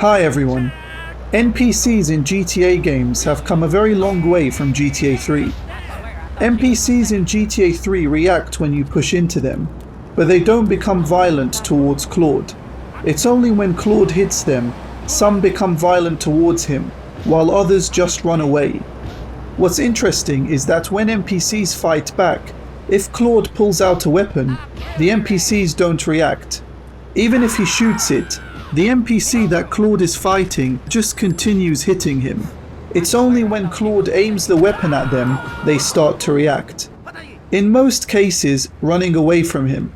Hi everyone. NPCs in GTA games have come a very long way from GTA 3. NPCs in GTA 3 react when you push into them, but they don't become violent towards Claude. It's only when Claude hits them, some become violent towards him, while others just run away. What's interesting is that when NPCs fight back, if Claude pulls out a weapon, the NPCs don't react. Even if he shoots it, the NPC that Claude is fighting just continues hitting him. It's only when Claude aims the weapon at them, they start to react. In most cases, running away from him.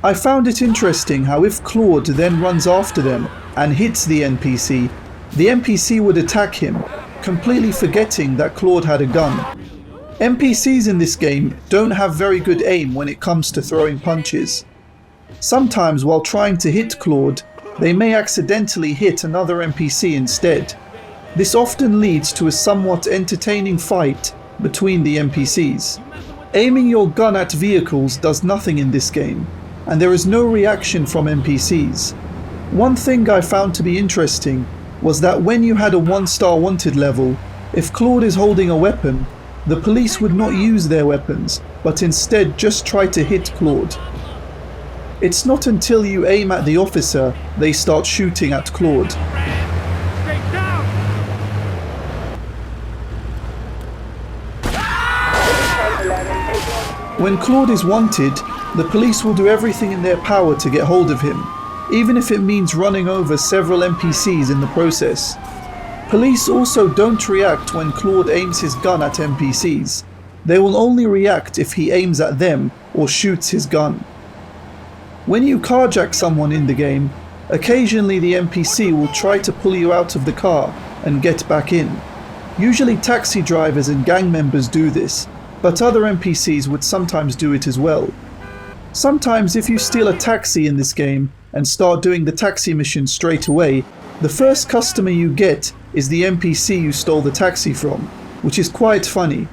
I found it interesting how if Claude then runs after them and hits the NPC would attack him, completely forgetting that Claude had a gun. NPCs in this game don't have very good aim when it comes to throwing punches. Sometimes while trying to hit Claude, they may accidentally hit another NPC instead. This often leads to a somewhat entertaining fight between the NPCs. Aiming your gun at vehicles does nothing in this game, and there is no reaction from NPCs. One thing I found to be interesting was that when you had a 1-star wanted level, if Claude is holding a weapon, the police would not use their weapons, but instead just try to hit Claude. It's not until you aim at the officer they start shooting at Claude. When Claude is wanted, the police will do everything in their power to get hold of him, even if it means running over several NPCs in the process. Police also don't react when Claude aims his gun at NPCs. They will only react if he aims at them or shoots his gun. When you carjack someone in the game, occasionally the NPC will try to pull you out of the car and get back in. Usually taxi drivers and gang members do this, but other NPCs would sometimes do it as well. Sometimes if you steal a taxi in this game and start doing the taxi mission straight away, the first customer you get is the NPC you stole the taxi from, which is quite funny.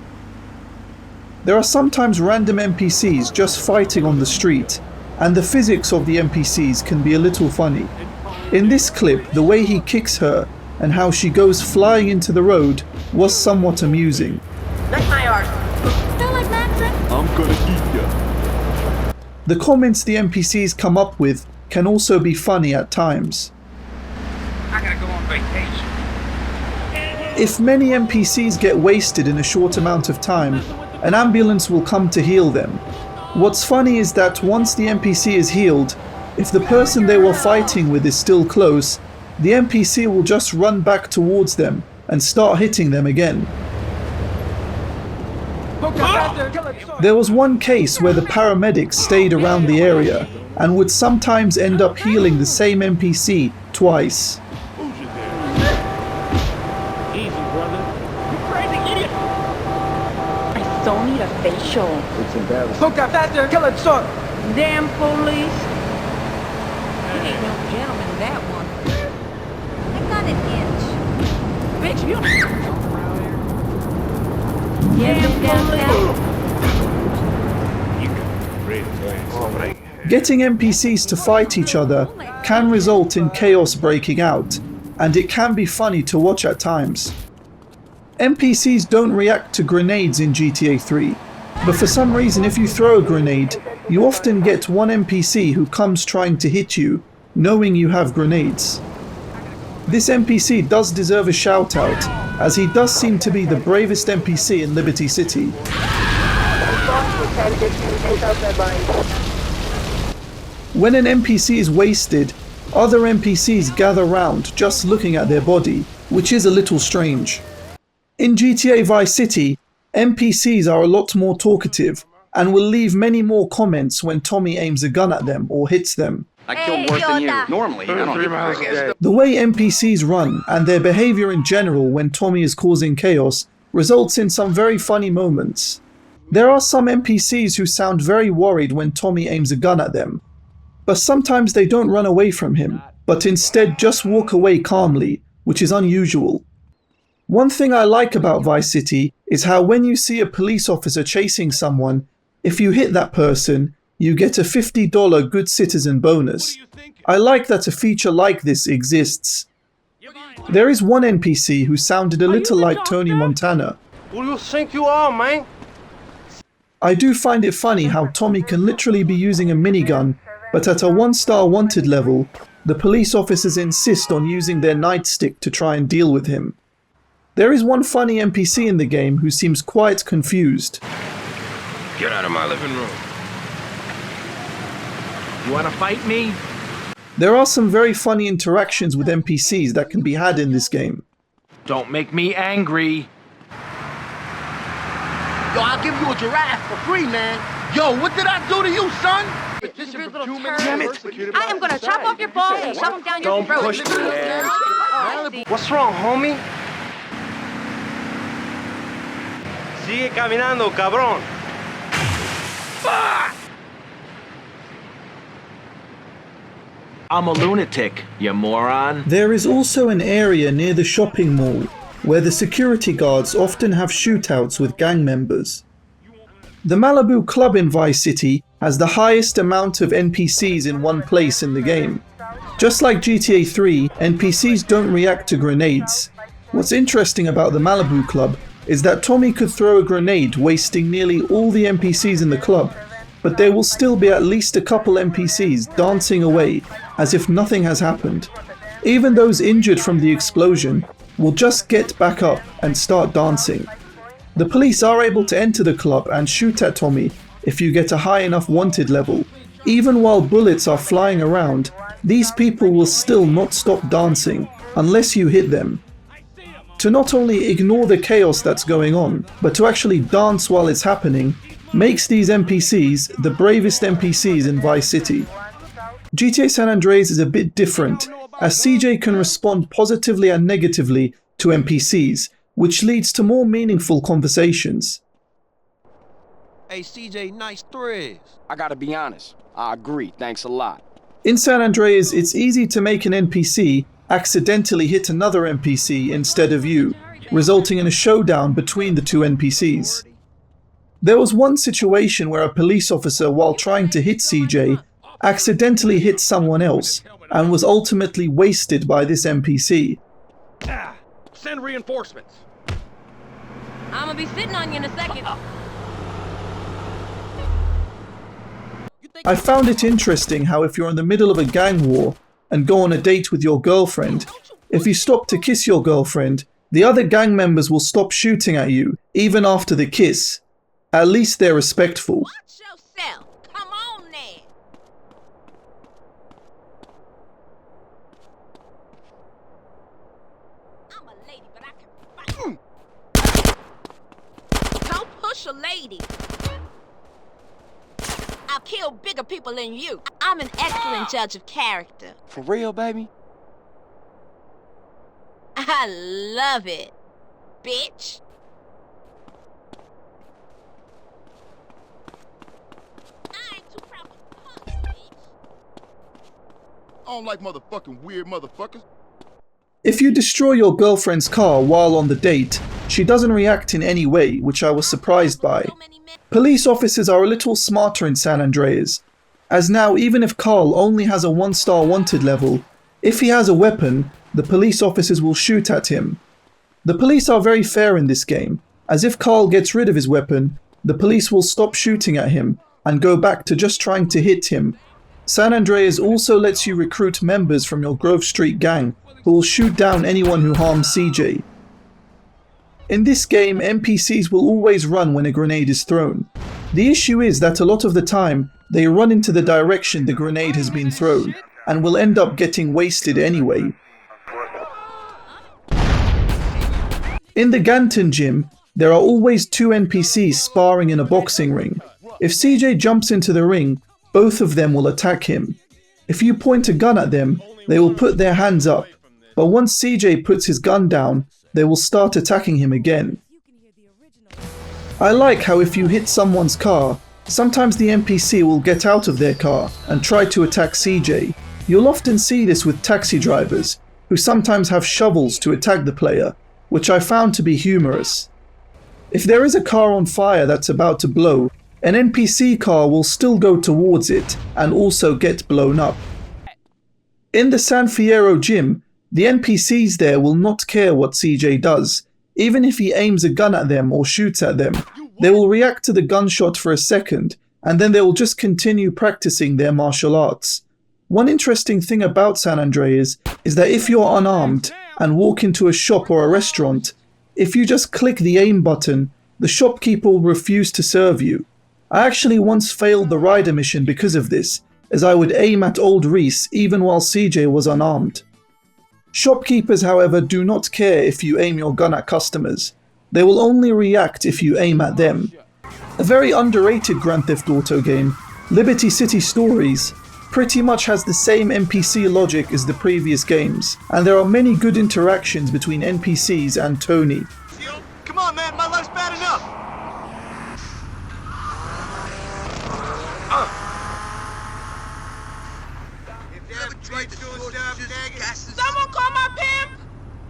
There are sometimes random NPCs just fighting on the street, and the physics of the NPCs can be a little funny. In this clip, the way he kicks her and how she goes flying into the road was somewhat amusing. That's my art. Don't like that, I'm gonna eat ya. The comments the NPCs come up with can also be funny at times. I gotta go on vacation. If many NPCs get wasted in a short amount of time, an ambulance will come to heal them. What's funny is that once the NPC is healed, if the person they were fighting with is still close, the NPC will just run back towards them and start hitting them again. There was one case where the paramedics stayed around the area and would sometimes end up healing the same NPC twice. Don't need a facial. It's embarrassing. Look out faster, kill it, son. Damn police. You ain't no gentleman, that one. I got an inch. Bitch, you Getting NPCs to fight each other can result in chaos breaking out, and it can be funny to watch at times. NPCs don't react to grenades in GTA 3, but for some reason if you throw a grenade, you often get one NPC who comes trying to hit you, knowing you have grenades. This NPC does deserve a shout out, as he does seem to be the bravest NPC in Liberty City. When an NPC is wasted, other NPCs gather round just looking at their body, which is a little strange. In GTA Vice City, NPCs are a lot more talkative and will leave many more comments when Tommy aims a gun at them or hits them. I kill more than you. Normally, I don't hit. The way NPCs run and their behavior in general when Tommy is causing chaos results in some very funny moments. There are some NPCs who sound very worried when Tommy aims a gun at them, but sometimes they don't run away from him, but instead just walk away calmly, which is unusual. One thing I like about Vice City is how when you see a police officer chasing someone, if you hit that person, you get a $50 Good Citizen bonus. I like that a feature like this exists. There is one NPC who sounded a little like Tony Montana. Who do you think you are, man? I do find it funny how Tommy can literally be using a minigun, but at a 1-star wanted level, the police officers insist on using their nightstick to try and deal with him. There is one funny NPC in the game who seems quite confused. Get out of my living room. You wanna fight me? There are some very funny interactions with NPCs that can be had in this game. Don't make me angry. Yo, I'll give you a giraffe for free, man. Yo, what did I do to you, son? I am gonna chop off your balls and shove them down your throat. Don't push me, man. What's wrong, homie? Sigue caminando, cabrón. I'm a lunatic, you moron. There is also an area near the shopping mall where the security guards often have shootouts with gang members. The Malibu Club in Vice City has the highest amount of NPCs in one place in the game. Just like GTA 3, NPCs don't react to grenades. What's interesting about the Malibu Club is that Tommy could throw a grenade wasting nearly all the NPCs in the club, but there will still be at least a couple NPCs dancing away as if nothing has happened. Even those injured from the explosion will just get back up and start dancing. The police are able to enter the club and shoot at Tommy if you get a high enough wanted level. Even while bullets are flying around, these people will still not stop dancing unless you hit them. To not only ignore the chaos that's going on, but to actually dance while it's happening, makes these NPCs the bravest NPCs in Vice City. GTA San Andreas is a bit different, as CJ can respond positively and negatively to NPCs, which leads to more meaningful conversations. Hey CJ, nice threads. I gotta be honest. I agree. Thanks a lot. In San Andreas, it's easy to make an NPC accidentally hit another NPC instead of you, resulting in a showdown between the two NPCs. There was one situation where a police officer, while trying to hit CJ, accidentally hit someone else and was ultimately wasted by this NPC. Send reinforcements. I'm gonna be sitting on you in a second. I found it interesting how if you're in the middle of a gang war and go on a date with your girlfriend, if you stop to kiss your girlfriend, the other gang members will stop shooting at you, even after the kiss. At least they're respectful. Watch yourself. Come on then. I'm a lady, but I can fight. Don't push a lady. I'll kill bigger people than you. I'm an excellent judge of character. For real, baby? I love it, bitch. I ain't too proud to punch, bitch. I don't like motherfucking weird motherfuckers. If you destroy your girlfriend's car while on the date, she doesn't react in any way, which I was surprised by. So many men. Police officers are a little smarter in San Andreas, as now even if Carl only has a 1-star wanted level, if he has a weapon, the police officers will shoot at him. The police are very fair in this game, as if Carl gets rid of his weapon, the police will stop shooting at him and go back to just trying to hit him. San Andreas also lets you recruit members from your Grove Street gang who will shoot down anyone who harms CJ. In this game, NPCs will always run when a grenade is thrown. The issue is that a lot of the time, they run into the direction the grenade has been thrown, and will end up getting wasted anyway. In the Ganton gym, there are always two NPCs sparring in a boxing ring. If CJ jumps into the ring, both of them will attack him. If you point a gun at them, they will put their hands up, but once CJ puts his gun down, they will start attacking him again. I like how if you hit someone's car, sometimes the NPC will get out of their car and try to attack CJ. You'll often see this with taxi drivers, who sometimes have shovels to attack the player, which I found to be humorous. If there is a car on fire that's about to blow, an NPC car will still go towards it and also get blown up. In the San Fierro gym, the NPCs there will not care what CJ does. Even if he aims a gun at them or shoots at them, they will react to the gunshot for a second, and then they will just continue practicing their martial arts. One interesting thing about San Andreas is that if you're unarmed and walk into a shop or a restaurant, if you just click the aim button, the shopkeeper will refuse to serve you. I actually once failed the rider mission because of this, as I would aim at old Reese even while CJ was unarmed. Shopkeepers, however, do not care if you aim your gun at customers. They will only react if you aim at them. A very underrated Grand Theft Auto game, Liberty City Stories, pretty much has the same NPC logic as the previous games, and there are many good interactions between NPCs and Tony. Come on, man, my life's bad enough. Someone call my pimp!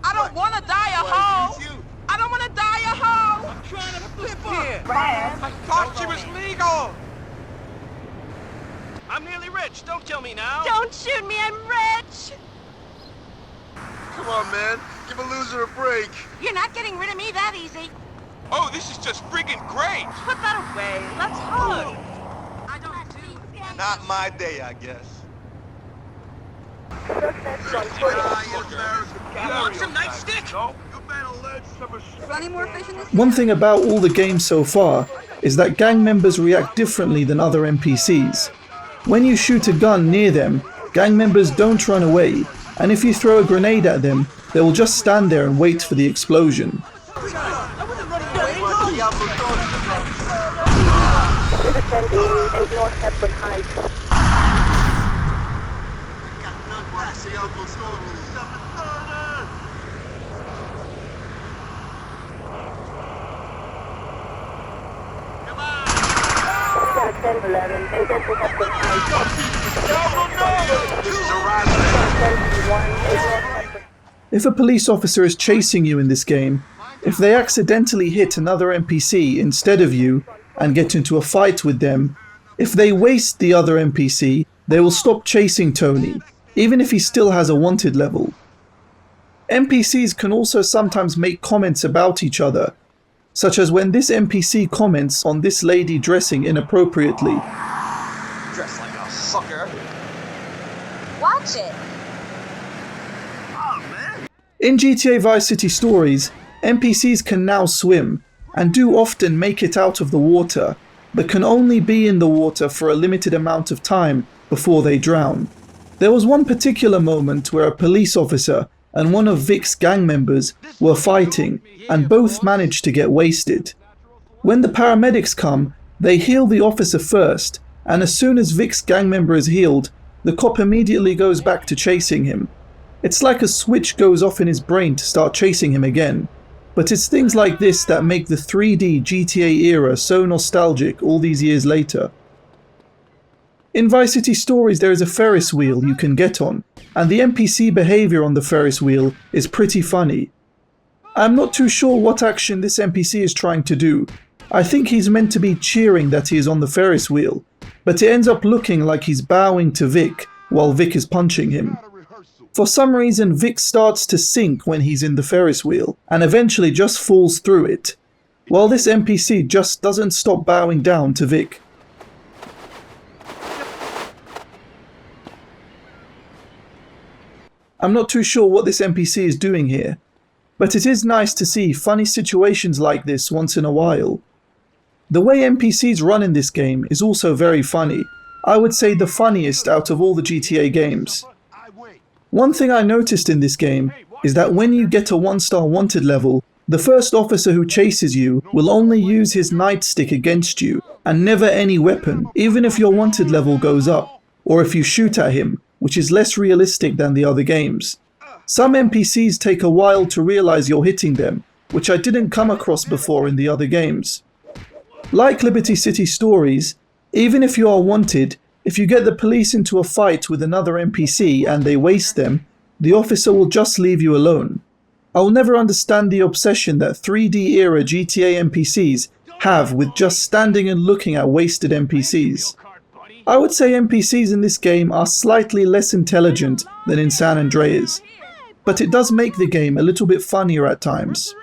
I don't want to die a hoe! I don't want to die a hoe! I'm trying to flip her! I thought she was legal! I'm nearly rich. Don't kill me now. Don't shoot me, I'm rich! Come on, man. Give a loser a break. You're not getting rid of me that easy. Oh, this is just freaking great. Put that away. Let's hug. I don't Not my day, I guess. You want some nightstick? No, you better learn some respect. Any more fish in this? One thing about all the games so far is that gang members react differently than other NPCs. When you shoot a gun near them, gang members don't run away, and if you throw a grenade at them, they will just stand there and wait for the explosion. If a police officer is chasing you in this game, if they accidentally hit another NPC instead of you and get into a fight with them, if they waste the other NPC, they will stop chasing Tony, even if he still has a wanted level. NPCs can also sometimes make comments about each other, such as when this NPC comments on this lady dressing inappropriately. Dress like a sucker. Watch it. In GTA Vice City Stories, NPCs can now swim, and do often make it out of the water, but can only be in the water for a limited amount of time before they drown. There was one particular moment where a police officer and one of Vic's gang members were fighting, and both managed to get wasted. When the paramedics come, they heal the officer first, and as soon as Vic's gang member is healed, the cop immediately goes back to chasing him. It's like a switch goes off in his brain to start chasing him again. But it's things like this that make the 3D GTA era so nostalgic all these years later. In Vice City Stories there is a Ferris wheel you can get on, and the NPC behavior on the Ferris wheel is pretty funny. I'm not too sure what action this NPC is trying to do. I think he's meant to be cheering that he is on the Ferris wheel, but it ends up looking like he's bowing to Vic while Vic is punching him. For some reason, Vic starts to sink when he's in the Ferris wheel, and eventually just falls through it, while this NPC just doesn't stop bowing down to Vic. I'm not too sure what this NPC is doing here, but it is nice to see funny situations like this once in a while. The way NPCs run in this game is also very funny. I would say the funniest out of all the GTA games. One thing I noticed in this game is that when you get a 1-star wanted level, the first officer who chases you will only use his nightstick against you, and never any weapon, even if your wanted level goes up, or if you shoot at him, which is less realistic than the other games. Some NPCs take a while to realize you're hitting them, which I didn't come across before in the other games. Like Liberty City Stories, even if you are wanted, if you get the police into a fight with another NPC and they waste them, the officer will just leave you alone. I'll never understand the obsession that 3D era GTA NPCs have with just standing and looking at wasted NPCs. I would say NPCs in this game are slightly less intelligent than in San Andreas, but it does make the game a little bit funnier at times.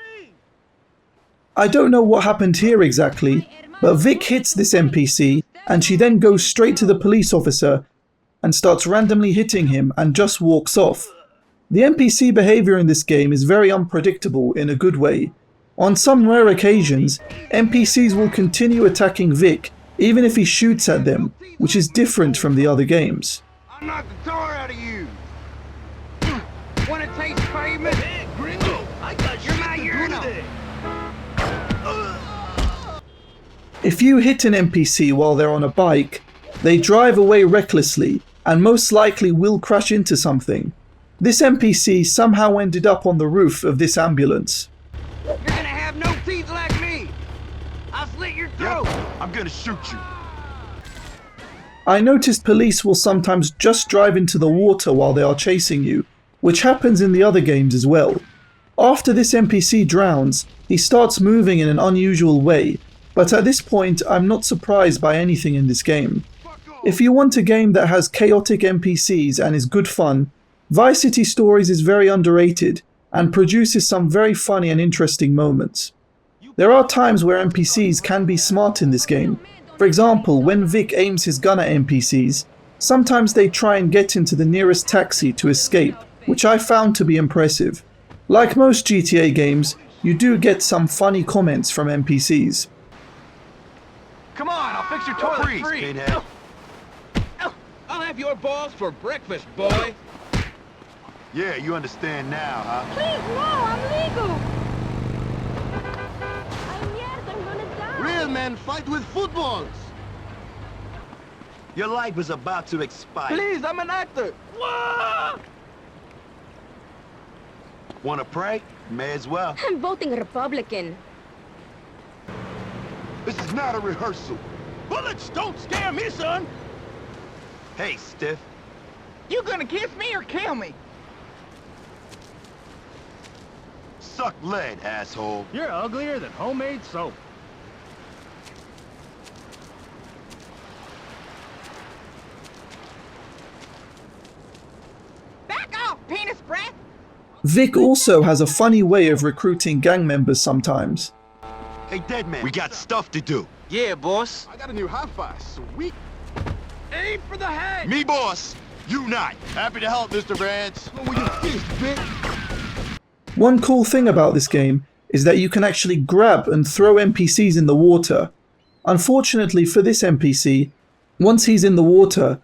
I don't know what happened here exactly, but Vic hits this NPC and she then goes straight to the police officer and starts randomly hitting him and just walks off. The NPC behavior in this game is very unpredictable in a good way. On some rare occasions, NPCs will continue attacking Vic even if he shoots at them, which is different from the other games. I knocked the tar out of you. Wanna taste pavement? Gringo, I got you my urinal. If you hit an NPC while they're on a bike, they drive away recklessly and most likely will crash into something. This NPC somehow ended up on the roof of this ambulance. You're gonna have no teeth like me. I'll slit your throat. I'm gonna shoot you. I noticed police will sometimes just drive into the water while they are chasing you, which happens in the other games as well. After this NPC drowns, he starts moving in an unusual way, but at this point I'm not surprised by anything in this game. If you want a game that has chaotic NPCs and is good fun, Vice City Stories is very underrated and produces some very funny and interesting moments. There are times where NPCs can be smart in this game. For example, when Vic aims his gun at NPCs, sometimes they try and get into the nearest taxi to escape, which I found to be impressive. Like most GTA games, you do get some funny comments from NPCs. Come on, I'll fix your toilet Freeze, free. pinhead. I'll have your balls for breakfast, boy. Yeah, you understand now, huh? Please, no, I'm legal. I'm gonna die. Real men fight with footballs. Your life is about to expire. Please, I'm an actor. Wanna pray? May as well. I'm voting Republican. This is not a rehearsal. Bullets don't scare me, son. Hey, Stiff. You gonna kiss me or kill me? Suck lead, asshole. You're uglier than homemade soap. Back off, penis breath! Vic also has a funny way of recruiting gang members sometimes. Hey, Deadman, we got stuff to do. Yeah, boss. I got a new high-five, sweet. Aim for the head! Me, boss. You not. Happy to help, Mr. Vance. What will you fist, bitch? One cool thing about this game is that you can actually grab and throw NPCs in the water. Unfortunately for this NPC, once he's in the water,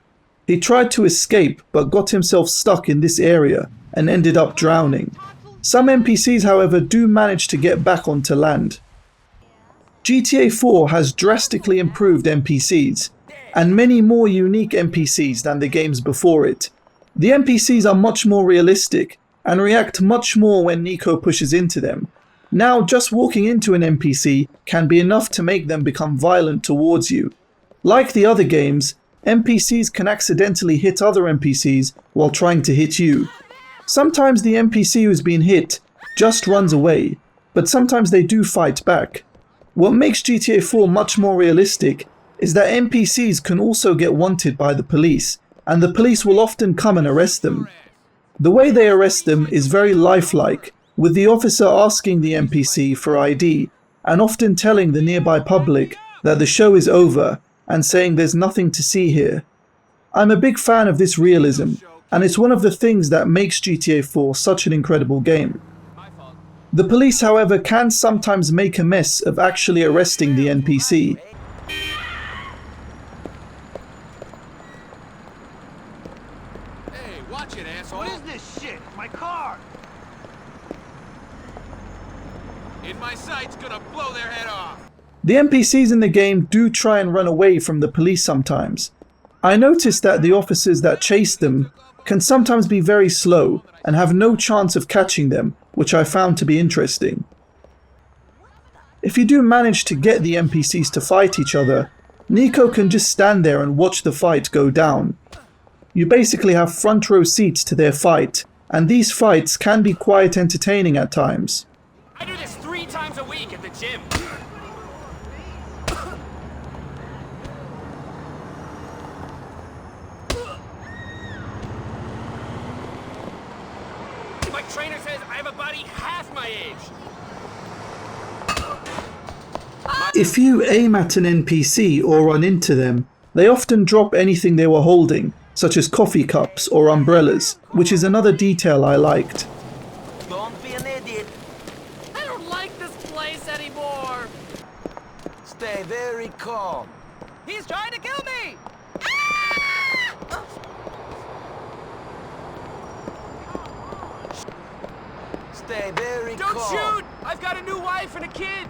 he tried to escape but got himself stuck in this area and ended up drowning. Some NPCs, however, do manage to get back onto land. GTA 4 has drastically improved NPCs, and many more unique NPCs than the games before it. The NPCs are much more realistic and react much more when Nico pushes into them. Now just walking into an NPC can be enough to make them become violent towards you. Like the other games, NPCs can accidentally hit other NPCs while trying to hit you. Sometimes the NPC who's been hit just runs away, but sometimes they do fight back. What makes GTA 4 much more realistic is that NPCs can also get wanted by the police, and the police will often come and arrest them. The way they arrest them is very lifelike, with the officer asking the NPC for ID and often telling the nearby public that the show is over and saying there's nothing to see here. I'm a big fan of this realism, and it's one of the things that makes GTA 4 such an incredible game. The police, however, can sometimes make a mess of actually arresting the NPC. Hey, watch it, asshole. What is this shit? My car. In my sights, gonna blow their head off. The NPCs in the game do try and run away from the police sometimes. I noticed that the officers that chase them can sometimes be very slow and have no chance of catching them, which I found to be interesting. If you do manage to get the NPCs to fight each other, Nico can just stand there and watch the fight go down. You basically have front row seats to their fight, and these fights can be quite entertaining at times. I do this 3 times a week at the gym. trainer says I have a body half my age. If you aim at an NPC or run into them, they often drop anything they were holding, such as coffee cups or umbrellas, which is another detail I liked. Don't be an idiot. I don't like this place anymore. Stay very calm. He's trying to kill me. Stay very Don't calm. shoot! I've got a new wife and a kid.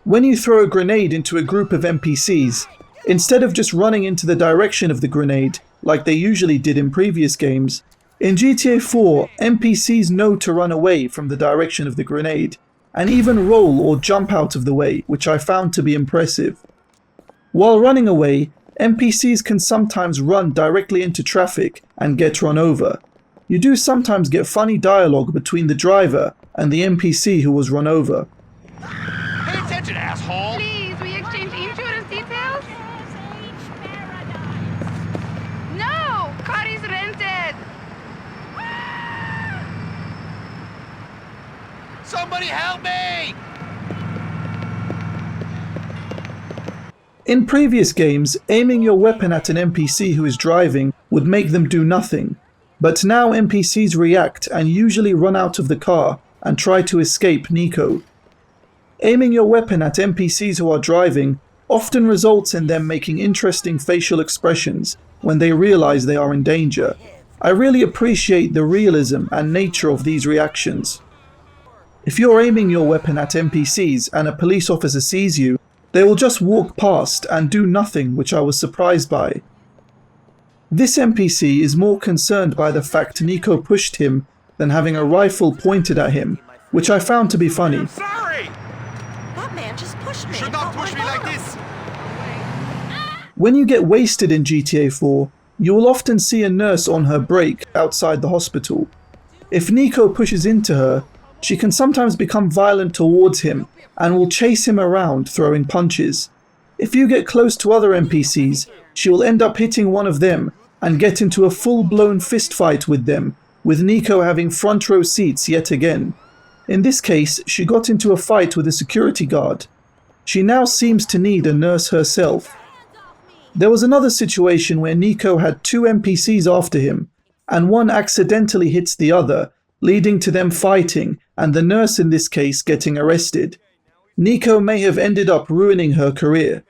When you throw a grenade into a group of NPCs, instead of just running into the direction of the grenade, like they usually did in previous games, in GTA 4, NPCs know to run away from the direction of the grenade, and even roll or jump out of the way, which I found to be impressive. While running away, NPCs can sometimes run directly into traffic and get run over. You do sometimes get funny dialogue between the driver and the NPC who was run over. Pay attention, asshole. Please, we exchange insurance details? No! Car is rented! Somebody help me! In previous games, aiming your weapon at an NPC who is driving would make them do nothing, but now NPCs react and usually run out of the car and try to escape Nico. Aiming your weapon at NPCs who are driving often results in them making interesting facial expressions when they realize they are in danger. I really appreciate the realism and nature of these reactions. If you're aiming your weapon at NPCs and a police officer sees you, they will just walk past and do nothing, which I was surprised by. This NPC is more concerned by the fact Nico pushed him than having a rifle pointed at him, which I found to be funny. Sorry! That man just pushed me. Should not push me like this! When you get wasted in GTA 4, you will often see a nurse on her break outside the hospital. If Nico pushes into her, she can sometimes become violent towards him and will chase him around throwing punches. If you get close to other NPCs, she will end up hitting one of them and get into a full-blown fist fight with them, with Nico having front row seats yet again. In this case, she got into a fight with a security guard. She now seems to need a nurse herself. There was another situation where Nico had two NPCs after him, and one accidentally hits the other, leading to them fighting and the nurse in this case getting arrested. Nico may have ended up ruining her career.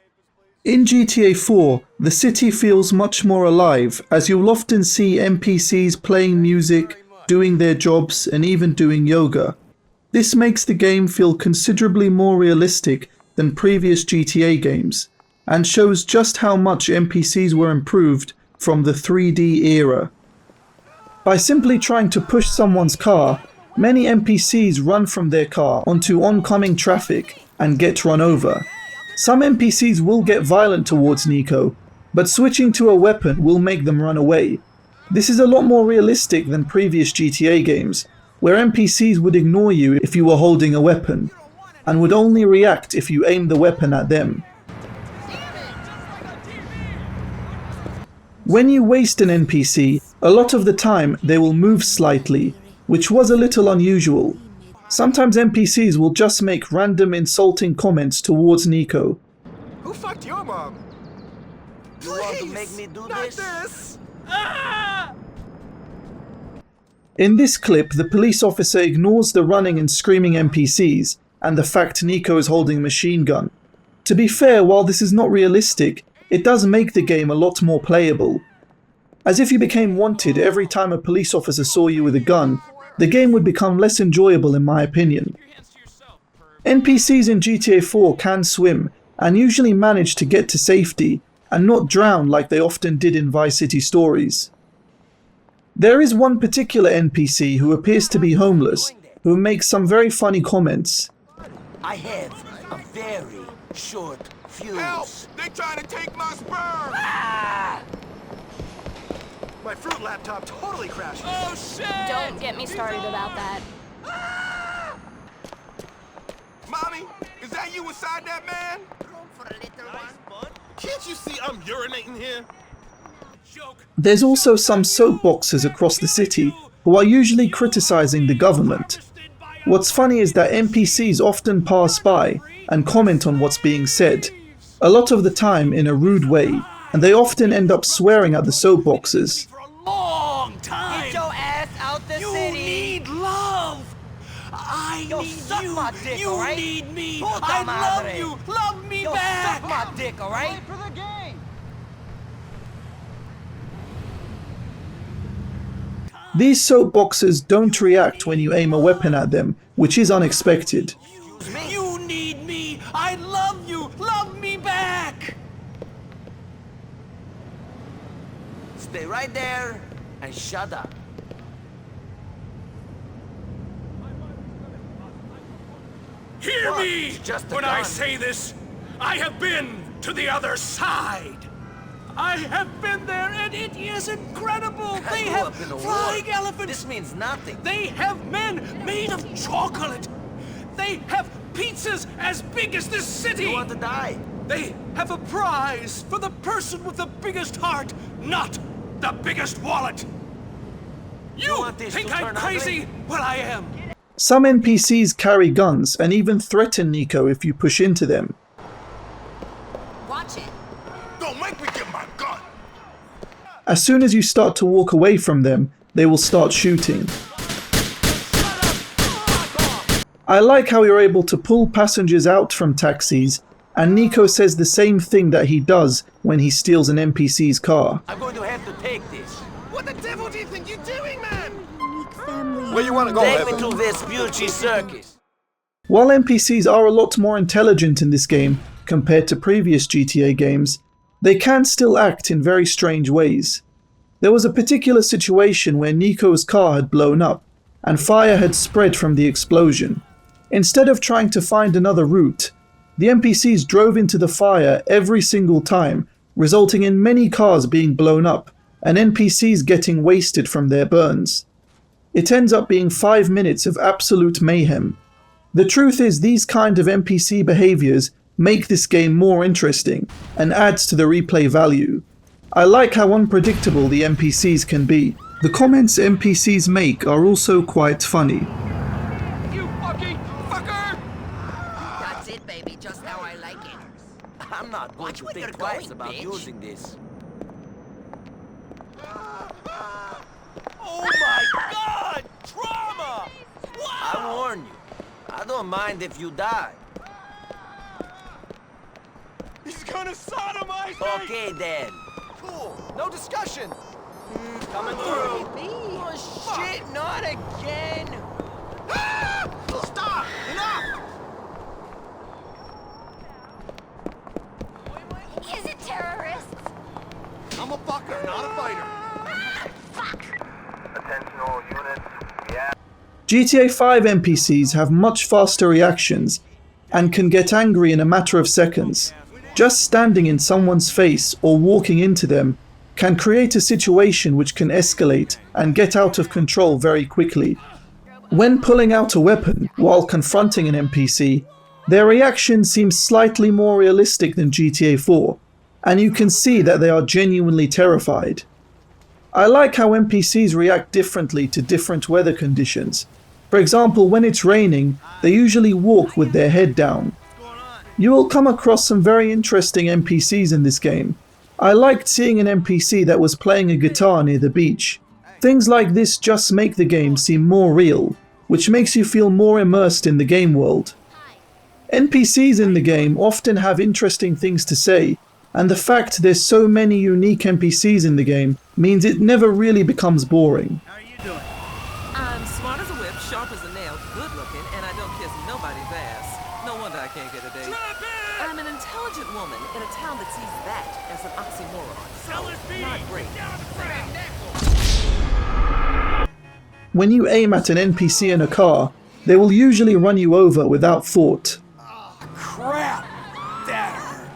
In GTA 4, the city feels much more alive, as you'll often see NPCs playing music, doing their jobs, and even doing yoga. This makes the game feel considerably more realistic than previous GTA games, and shows just how much NPCs were improved from the 3D era. By simply trying to push someone's car, many NPCs run from their car onto oncoming traffic and get run over. Some NPCs will get violent towards Nico, but switching to a weapon will make them run away. This is a lot more realistic than previous GTA games, where NPCs would ignore you if you were holding a weapon, and would only react if you aimed the weapon at them. When you waste an NPC, a lot of the time they will move slightly, which was a little unusual. Sometimes NPCs will just make random insulting comments towards Nico. Who fucked your mom? You want to make me do Not this? this! Ah! In this clip, the police officer ignores the running and screaming NPCs and the fact Nico is holding a machine gun. To be fair, while this is not realistic, it does make the game a lot more playable. As if you became wanted every time a police officer saw you with a gun, the game would become less enjoyable in my opinion. NPCs in GTA 4 can swim and usually manage to get to safety and not drown like they often did in Vice City stories. There is one particular NPC who appears to be homeless, who makes some very funny comments. I have a very short fuse. Help! They trying to take my sperm! My fruit laptop totally crashed. Oh shit! Don't get me started about that. Mommy, is that you inside that man? Can't you see I'm urinating here? Joke. There's also some soapboxes across the city, who are usually criticizing the government. What's funny is that NPCs often pass by and comment on what's being said, a lot of the time in a rude way, and they often end up swearing at the soapboxes. For a long time. Get your ass out the You city. need love. I Yo, need suck you. my dick, you alright? need me. Puta I love madre. you. Love me Yo, back. suck my dick, alright? These soapboxes don't react when you aim a weapon at them, which is unexpected. You need me. I love you. Love me back. Stay right there and shut up. Hear What? me It's just a when I gun. say this. I have been to the other side. I have been there, and it is incredible. I They grew have up in a flying war. elephants. This means nothing. They have men made of chocolate. They have pizzas as big as this city. You want to die? They have a prize for the person with the biggest heart, not the biggest wallet. You want this think to I'm turn crazy? ugly? Well, I am. Some NPCs carry guns and even threaten Nico if you push into them. Watch it. Don't make me get my gun. As soon as you start to walk away from them, they will start shooting. I like how you're able to pull passengers out from taxis, and Nico says the same thing that he does when he steals an NPC's car. I'm going to have to take this. What the devil do you think you're doing, man? Where you want to go, Take me Evan? to Vespucci Circus. While NPCs are a lot more intelligent in this game compared to previous GTA games, they can still act in very strange ways. There was a particular situation where Nico's car had blown up, and fire had spread from the explosion. Instead of trying to find another route, the NPCs drove into the fire every single time, resulting in many cars being blown up, and NPCs getting wasted from their burns. It ends up being 5 minutes of absolute mayhem. The truth is, these kind of NPC behaviors make this game more interesting and adds to the replay value. I like how unpredictable the NPCs can be. The comments NPCs make are also quite funny. You fucking fucker! That's it, baby. Just how I like it. I'm not going Watch to where think you're twice going, about bitch. using this. Oh my God! Trauma! I warn you. I don't mind if you die. He's gonna sodomize me! Okay then. Cool. No discussion. Coming through. Oh shit, not again. Ah! Stop! Enough! Is it terrorists? I'm a fucker, not a fighter. Attention all units. Yeah. GTA 5 NPCs have much faster reactions and can get angry in a matter of seconds. Just standing in someone's face or walking into them can create a situation which can escalate and get out of control very quickly. When pulling out a weapon while confronting an NPC, their reaction seems slightly more realistic than GTA 4, and you can see that they are genuinely terrified. I like how NPCs react differently to different weather conditions. For example, when it's raining, they usually walk with their head down. You will come across some very interesting NPCs in this game. I liked seeing an NPC that was playing a guitar near the beach. Things like this just make the game seem more real, which makes you feel more immersed in the game world. NPCs in the game often have interesting things to say, and the fact there's so many unique NPCs in the game means it never really becomes boring. How are you doing? I'm smart as a whip, sharp as a nail, good looking, and I don't kiss nobody's ass. No wonder I can't get a date. I'm an intelligent woman in a town that sees that as an oxymoron. So, not great. When you aim at an NPC in a car, they will usually run you over without thought. Crap! That hurt.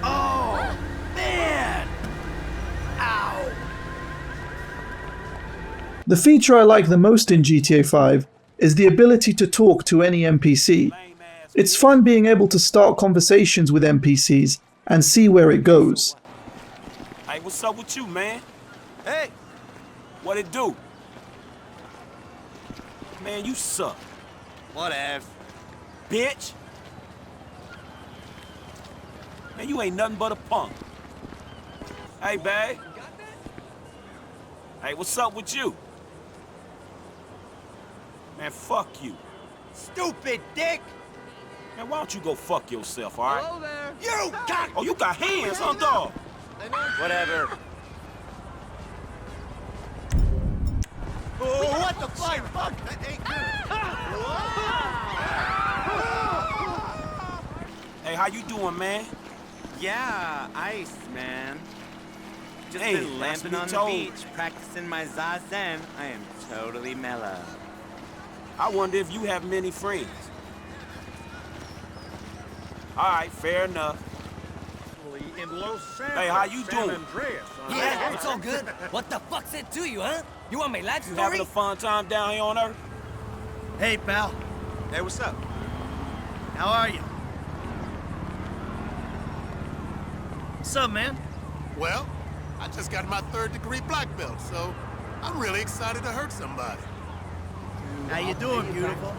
Oh, man! Ow! The feature I like the most in GTA 5 is the ability to talk to any NPC. It's fun being able to start conversations with NPCs and see where it goes. Hey, what's up with you, man? Hey! What it do? Man, you suck. Whatever. Bitch! Man, you ain't nothing but a punk. Hey, babe. Hey, what's up with you? Man, fuck you. Stupid dick! Man, why don't you go fuck yourself, all right? Hello there. You got... Oh, you got hands, huh, dog? Whatever. Oh, what the fuck? That ain't good. Hey, how you doing, man? Yeah, ice, man. Just Hey, been that's lamping me on the told. beach, practicing my zazen. I am totally mellow. I wonder if you have many friends. All right, fair enough. In Los Hey, how you San doing? Andreas, Yeah, it's all good. What the fuck's it to you, huh? You want my life You having a fun time down here on Earth? Hey, pal. Hey, what's up? How are you? What's up, man? Well, I just got my 3rd-degree black belt, so I'm really excited to hurt somebody. How you doing, beautiful?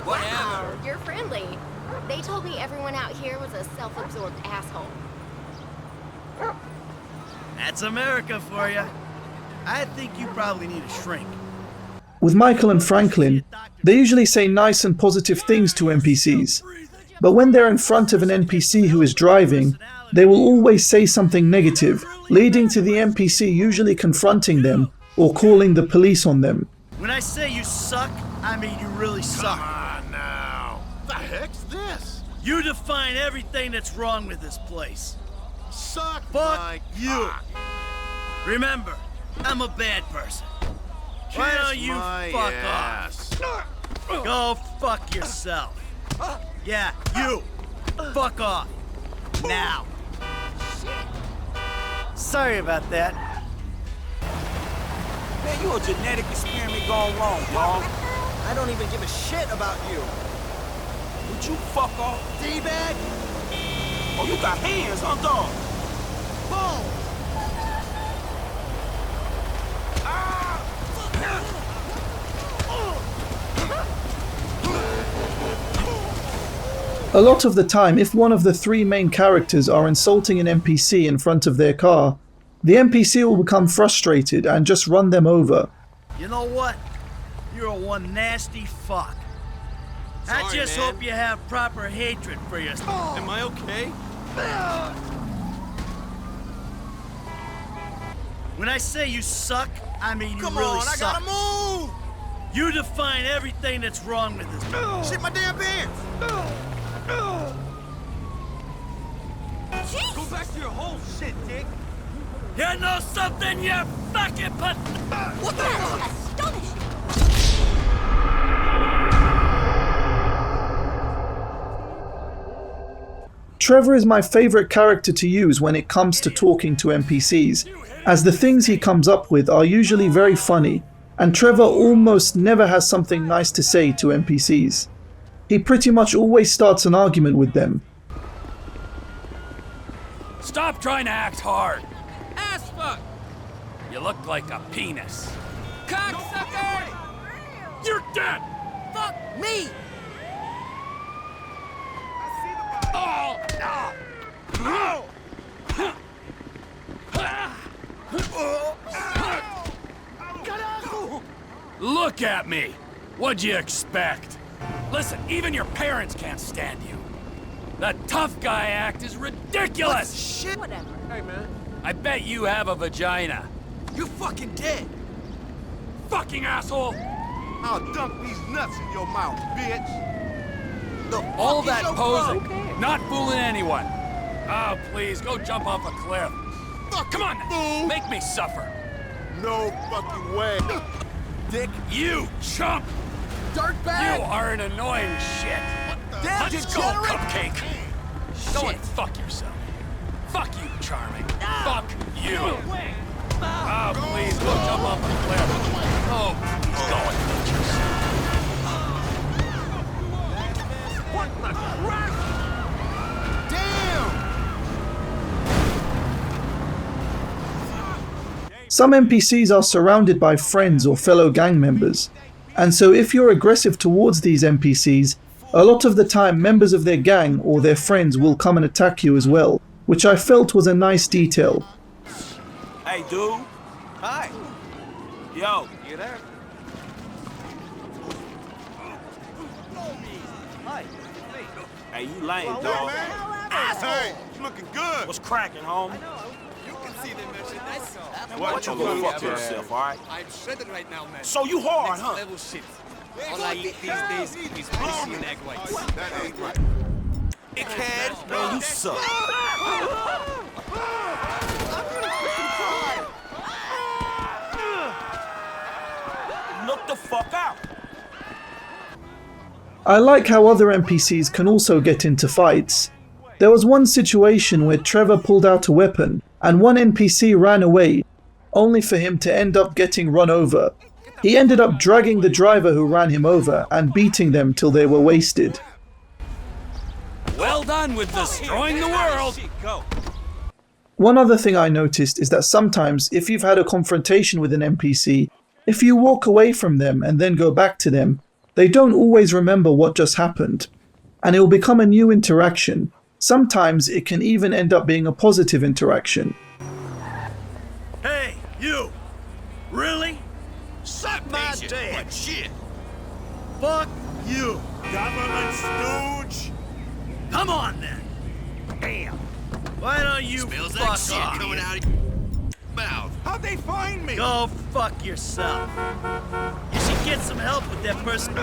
Wow, you're friendly. They told me everyone out here was a self-absorbed asshole. That's America for you. I think you probably need a shrink. With Michael and Franklin, they usually say nice and positive things to NPCs. But when they're in front of an NPC who is driving, they will always say something negative, leading to the NPC usually confronting them or calling the police on them. When I say you suck, I mean you really suck. Come on now. The heck's this? You define everything that's wrong with this place. Suck Fuck my you. cock. Remember, I'm a bad person. Why Kiss don't you my fuck ass. off? Go fuck yourself. Yeah, you. Fuck off. Now. Sorry about that. Man, you a genetic experiment gone wrong, dog. I don't even give a shit about you. Would you fuck off? D-bag? Oh, you got hands, huh, dog? Boom! A lot of the time, if one of the 3 main characters are insulting an NPC in front of their car, the NPC will become frustrated and just run them over. You know what? You're a one nasty fuck. I Sorry, just man. hope you have proper hatred for yourself. Am I okay? When I say you suck, I mean you Come really on, I suck. gotta move! You define everything that's wrong with this. Shit my damn pants! Go back to your whole shit, dick. You know something, you fucking put. What the fuck? Astonishing. Trevor is my favorite character to use when it comes to talking to NPCs, as the things he comes up with are usually very funny, and Trevor almost never has something nice to say to NPCs. He pretty much always starts an argument with them. Stop trying to act hard. Ass fuck! You look like a penis. Cocksucker! You're dead! Fuck me! Oh! Look at me! What'd you expect? Listen, even your parents can't stand you. The tough guy act is ridiculous! Shit! Whatever. Hey, man. I bet you have a vagina. You fucking dead. Fucking asshole! I'll dunk these nuts in your mouth, bitch. All that posing, not fooling anyone. Oh, please, go jump off a cliff. Come on, fool. make me suffer. No fucking way. Dick, you chump! Dirtbag! You are an annoying shit. Damn Let's go, degenerate. cupcake. Go and fuck yourself. Fuck you, Charming. Fuck you. Oh, please, go jump off a cliff. Oh, please, go and fuck yourself. What the crap? Damn! Some NPCs are surrounded by friends or fellow gang members, and so if you're aggressive towards these NPCs, a lot of the time members of their gang or their friends will come and attack you as well, which I felt was a nice detail. Hey, dude. Hi. Yo. You there? Hi. Hey, you lame, dog. Hey, you looking good. What's cracking, homie? You can see them merchandise. What you gonna fuck yourself, all right? I'm shredded right now, man. So you hard, huh? Level shit. All I eat these days is pussy and egg whites. That ain't right. Dickhead, man, you suck. Look the fuck out. I like how other NPCs can also get into fights. There was one situation where Trevor pulled out a weapon and one NPC ran away, only for him to end up getting run over. He ended up dragging the driver who ran him over and beating them till they were wasted. Well done with destroying the world. One other thing I noticed is that sometimes if you've had a confrontation with an NPC, if you walk away from them and then go back to them, they don't always remember what just happened, and it will become a new interaction. Sometimes it can even end up being a positive interaction. Hey, you! Really? Suck my dick! Shit! Fuck you! Government stooge! Come on then! Damn! Why don't you Smells fuck like shit off? coming out of your mouth. How'd they find me? Go fuck yourself. You should get some help with that person.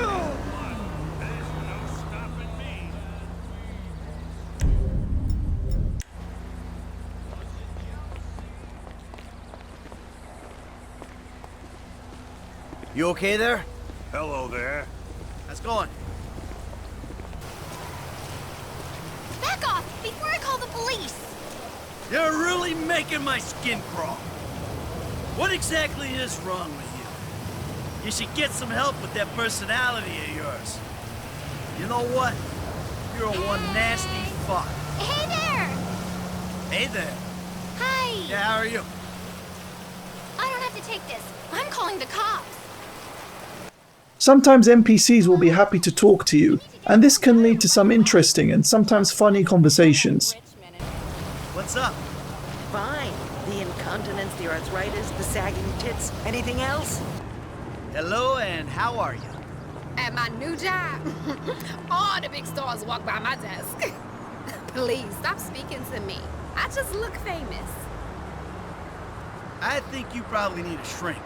You okay there? Hello there. How's it going? Back off before I call the police. You're really making my skin crawl. What exactly is wrong with you? You should get some help with that personality of yours. You know what? You're one nasty fuck. Hey there! Hey there. Hi! Yeah, how are you? I don't have to take this. I'm calling the cops. Sometimes NPCs will be happy to talk to you, and this can lead to some interesting and sometimes funny conversations. What's up? Fine. The incontinence, the arthritis, the sagging tits. Anything else? Hello, and how are you? At my new job, all the big stars walk by my desk. Please, stop speaking to me. I just look famous. I think you probably need a shrink.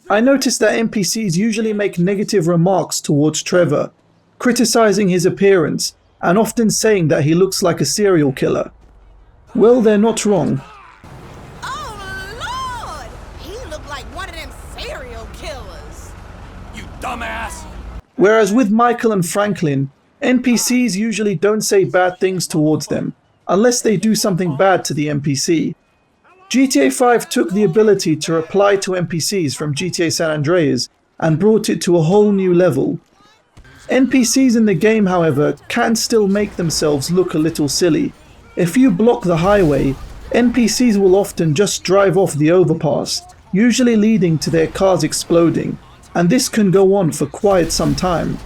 I noticed that NPCs usually make negative remarks towards Trevor, criticizing his appearance and often saying that he looks like a serial killer. Well, they're not wrong. Oh, Lord! He looked like one of them serial killers. You dumbass! Whereas with Michael and Franklin, NPCs usually don't say bad things towards them, unless they do something bad to the NPC. GTA 5 took the ability to reply to NPCs from GTA San Andreas and brought it to a whole new level. NPCs in the game, however, can still make themselves look a little silly. If you block the highway, NPCs will often just drive off the overpass, usually leading to their cars exploding, and this can go on for quite some time.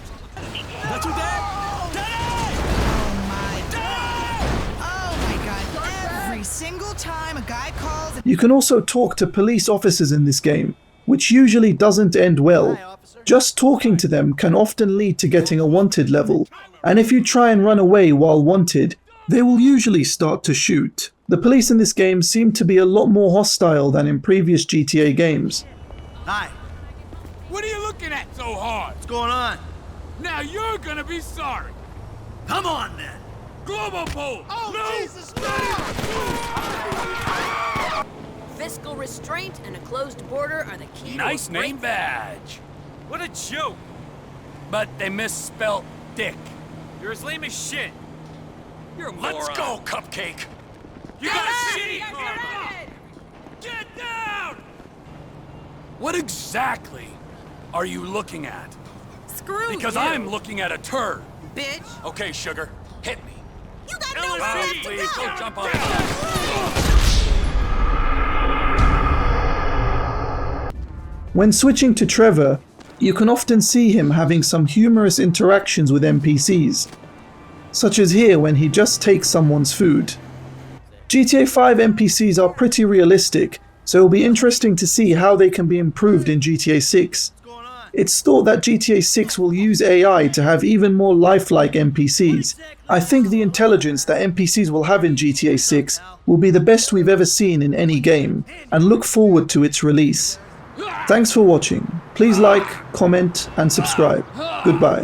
You can also talk to police officers in this game, which usually doesn't end well. Just talking to them can often lead to getting a wanted level, and if you try and run away while wanted, they will usually start to shoot. The police in this game seem to be a lot more hostile than in previous GTA games. Hi. What are you looking at so hard? What's going on? Now you're gonna be sorry. Come on then. Global pole! Oh, no! Jesus! Fiscal restraint and a closed border are the key. Nice name badge. What a joke. But they misspelled dick. You're as lame as shit. You're a moron. Let's go, Cupcake. You got a shitty karma. Get down! What exactly are you looking at? Screw you. Because I'm looking at a turd. Bitch. Okay, sugar. Hit me. You got nowhere else to Please, go. don't jump on. When switching to Trevor, you can often see him having some humorous interactions with NPCs, such as here when he just takes someone's food. GTA 5 NPCs are pretty realistic, so it'll be interesting to see how they can be improved in GTA 6. It's thought that GTA 6 will use AI to have even more lifelike NPCs. I think the intelligence that NPCs will have in GTA 6 will be the best we've ever seen in any game, and look forward to its release. Thanks for watching. Please like, comment, and subscribe. Goodbye.